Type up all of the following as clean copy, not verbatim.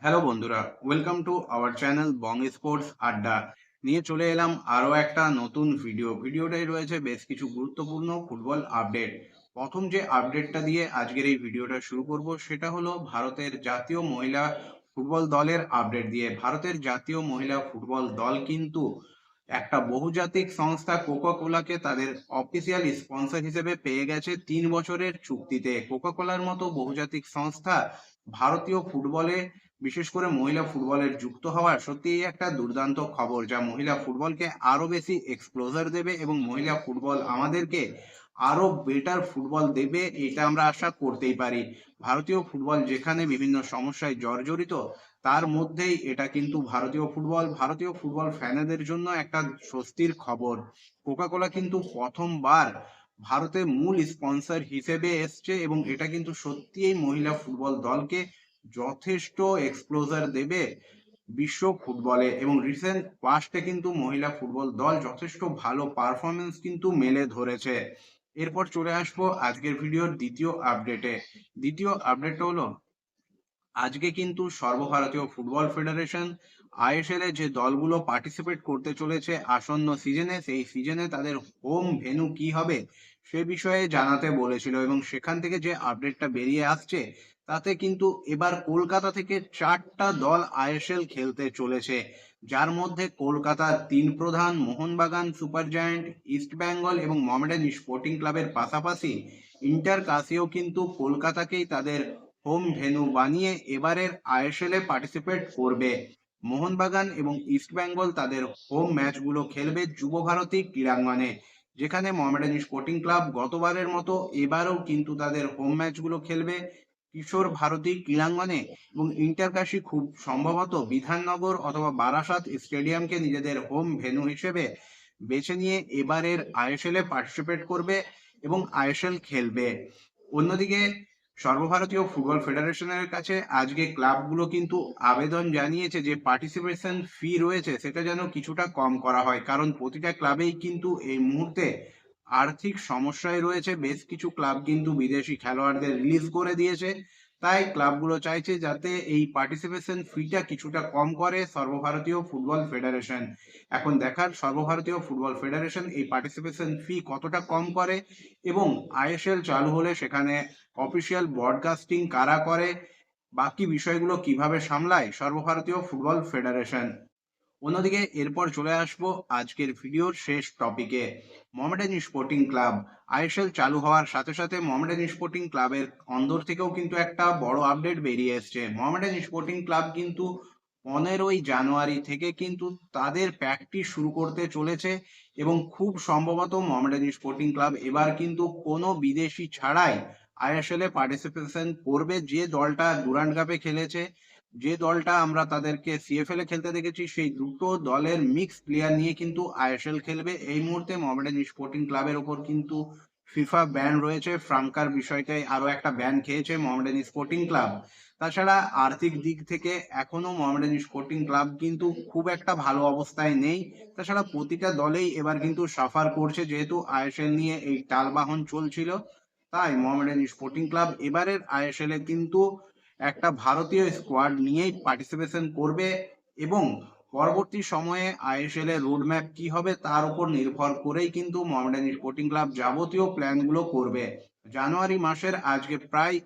Hello বন্ধুরা, welcome to our channel Bong sports আড্ডা। নিয়ে চলে এলাম আরও একটা নতুন ভিডিওটাই রয়েছে বেশ কিছু গুরুত্বপূর্ণ ফুটবল আপডেট। প্রথম যে আপডেটটা দিয়ে আজকের এই ভিডিওটা শুরু করব সেটা হলো ভারতের জাতীয় মহিলা ফুটবল দলের আপডেট দিয়ে। ভারতের জাতীয় মহিলা ফুটবল দল কিন্তু একটা বহুজাতিক সংস্থা কোকা কোলাকে তাদের অফিসিয়াল স্পন্সর হিসেবে পেয়ে গেছে 3 বছরের চুক্তিতে। কোকা কোলার মতো বহুজাতিক সংস্থা ভারতীয় ফুটবলে, বিশেষ করে মহিলা ফুটবলের যুক্ত হওয়ার সত্যিই একটা দুর্দান্ত খবর, যা মহিলা ফুটবলকে আরো বেশি এক্সপ্লোজার দেবে এবং মহিলা ফুটবল আমাদেরকে আরো বেটার ফুটবল দেবে, এটা আমরা আশা করতেই পারি। ভারতীয় ফুটবল যেখানে বিভিন্ন সমস্যায় জর্জরিত, তার মধ্যেই এটা কিন্তু ভারতীয় ফুটবল ফ্যানেদের জন্য একটা স্বস্তির খবর। কোকা কোলা কিন্তু প্রথমবার ভারতের মূল স্পন্সর হিসেবে এসছে এবং এটা কিন্তু সত্যিই মহিলা ফুটবল দলকে যথেষ্ট এক্সপ্লোজার দেবে বিশ্ব ফুটবলে। এবং রিসেন্ট পাস্টে কিন্তু মহিলা ফুটবল দল যথেষ্ট ভালো পারফরমেন্স কিন্তু মেলে ধরেছে। এরপর চলে আসবো আজকের ভিডিওর দ্বিতীয় আপডেটটা হলো, আজকে কিন্তু সর্বভারতীয় ফুটবল ফেডারেশন আইএসএল এ যে দলগুলো পার্টিসিপেট করতে চলেছে আসন্ন সিজনে, সেই সিজনে তাদের হোম ভেন্যু কি হবে সে বিষয়ে জানাতে বলেছিল এবং সেখান থেকে যে আপডেটটা বেরিয়ে আসছে তাতে কিন্তু এবার কলকাতা থেকে 4টা দল আইএসএল খেলতে চলেছে, যার মধ্যে কলকাতার তিন প্রধান Mohun Bagan super giant, east Bengal এবং মোহামেডান স্পোর্টিং ক্লাবের পাশাপাশি ইন্টার কাশিও কিন্তু কলকাতাকেই তাদের হোম ভেন্যু বানিয়ে এবারের আইএসএল এ পার্টিসিপেট করবে। মোহনবাগান এবং ইস্ট বেঙ্গল তাদের হোম ম্যাচগুলো খেলবে যুব ভারতী ক্রীড়াঙ্গনে, যেখানে মোহামেডান স্পোর্টিং ক্লাব গতবারের মতো এবারও কিন্তু তাদের হোম ম্যাচগুলো খেলবে কিশোর ভারতী ক্রীড়াঙ্গনে। এবং ইন্টারকাশি খুব সম্ভবত বিধাননগর অথবা বারাসাত স্টেডিয়ামকে নিজেদের হোম ভেন্যু হিসেবে বেছে নিয়ে এবারের আইএসএল এ পার্টিসিপেট করবে এবং আইএসএল খেলবে। অন্যদিকে সর্বভারতীয় ফুটবল ফেডারেশনের কাছে আজকে ক্লাবগুলো কিন্তু আবেদন জানিয়েছে যে পার্টিসিপেশন ফি রয়েছে সেটা যেন কিছুটা কম করা হয়, কারণ প্রতিটা ক্লাবেই কিন্তু এই মুহূর্তে আর্থিক সমস্যায় রয়েছে। বেশ কিছু ক্লাব কিন্তু বিদেশি খেলোয়াড়দের রিলিজ করে দিয়েছে, তাই ক্লাবগুলো চাইছে যাতে এই পার্টিসিপেশন ফিটা কিছুটা কম করে সর্বভারতীয় ফুটবল ফেডারেশন। এখন দেখার সর্বভারতীয় ফুটবল ফেডারেশন এই পার্টিসিপেশন ফি কতটা কম করে এবং আইএসএল চালু হলে সেখানে অফিসিয়াল ব্রডকাস্টিং কারা করে, বাকি বিষয়গুলো কিভাবে সামলায় সর্বভারতীয় ফুটবল ফেডারেশন। অন্যদিকে এরপর চলে আসবো আজকের ভিডিওর শেষ টপিকে, মোহামেডান স্পোর্টিং ক্লাব। আইএসএল চালু হওয়ার সাথে সাথে মোহামেডান স্পোর্টিং ক্লাবের অন্দর থেকেও কিন্তু একটা বড় আপডেট বেরিয়ে এসছে। মোহামেডান স্পোর্টিং ক্লাব কিন্তু 15ই জানুয়ারি থেকে কিন্তু তাদের প্র্যাকটিস শুরু করতে চলেছে এবং খুব সম্ভবত মোহামেডান স্পোর্টিং ক্লাব এবার কিন্তু কোনো বিদেশি ছাড়াই আইএসএল এ পার্টিসিপেশন করবে। যে দলটা ডুরান্ড কাপে খেলেছে, যে দলটা আমরা তাদেরকে সিএফএল এ খেলতে দেখেছি, সেই দুটো দলের মিক্স প্লেয়ার নিয়ে কিন্তু আইএসএল খেলবে। এই মুহূর্তে মোহামেডান স্পোর্টিং ক্লাবের ওপর কিন্তু ফিফা ব্যান রয়েছে, ফ্রাঙ্কার বিষয়টাই আরো একটা ব্যান খেয়েছে মোহামেডান স্পোর্টিং ক্লাব। তাছাড়া আর্থিক দিক থেকে এখনো মোহামেডান স্পোর্টিং ক্লাব কিন্তু খুব একটা ভালো অবস্থায় নেই। তাছাড়া প্রতিটা দলেই এবার কিন্তু সাফার করছে, যেহেতু আইএসএল নিয়ে এই টালবাহন চলছিল। তাই মোহামেডান স্পোর্টিং ক্লাব এবারের আইএসএল এ কিন্তু একটা ভারতীয় স্কোয়াড নিয়েই পার্টিসিপেশন করবে এবং পরবর্তী সময়ে আইএসএল এর রোডম্যাপ কি হবে তার উপর নির্ভর করেই কিন্তু মোহামেডান স্পোর্টিং ক্লাব যাবতীয় প্ল্যানগুলো করবে। জানুয়ারি মাসের আজকে প্রায়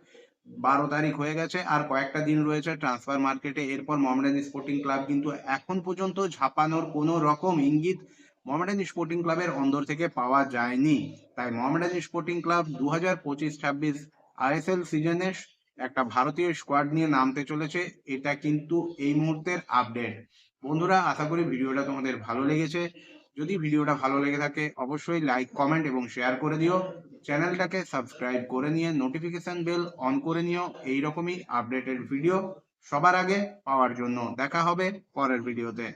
12 তারিখ হয়ে গেছে, আর কয়েকটা দিন রয়েছে ট্রান্সফার মার্কেটে। এরপর মোহামেডান স্পোর্টিং ক্লাব কিন্তু এখন পর্যন্ত ঝাঁপানোর কোনো রকম ইঙ্গিত মোহামেডান স্পোর্টিং ক্লাবের অন্দর থেকে পাওয়া যায়নি। তাই মোহামেডান স্পোর্টিং ক্লাব 2025-26 আইএসএল সিজনে একটা ভারতীয় স্কোয়াড নিয়ে নামতে চলেছে, এটা কিন্তু এই মুহূর্তের আপডেট। বন্ধুরা, আশা করি ভিডিওটা তোমাদের ভালো লেগেছে। যদি ভিডিওটা ভালো লেগে থাকে অবশ্যই লাইক, কমেন্ট এবং শেয়ার করে দিও। চ্যানেলটাকে সাবস্ক্রাইব করে নিয়ে নোটিফিকেশন বেল অন করে নিও এইরকমই আপডেটেড ভিডিও সবার আগে পাওয়ার জন্য। দেখা হবে পরের ভিডিওতে।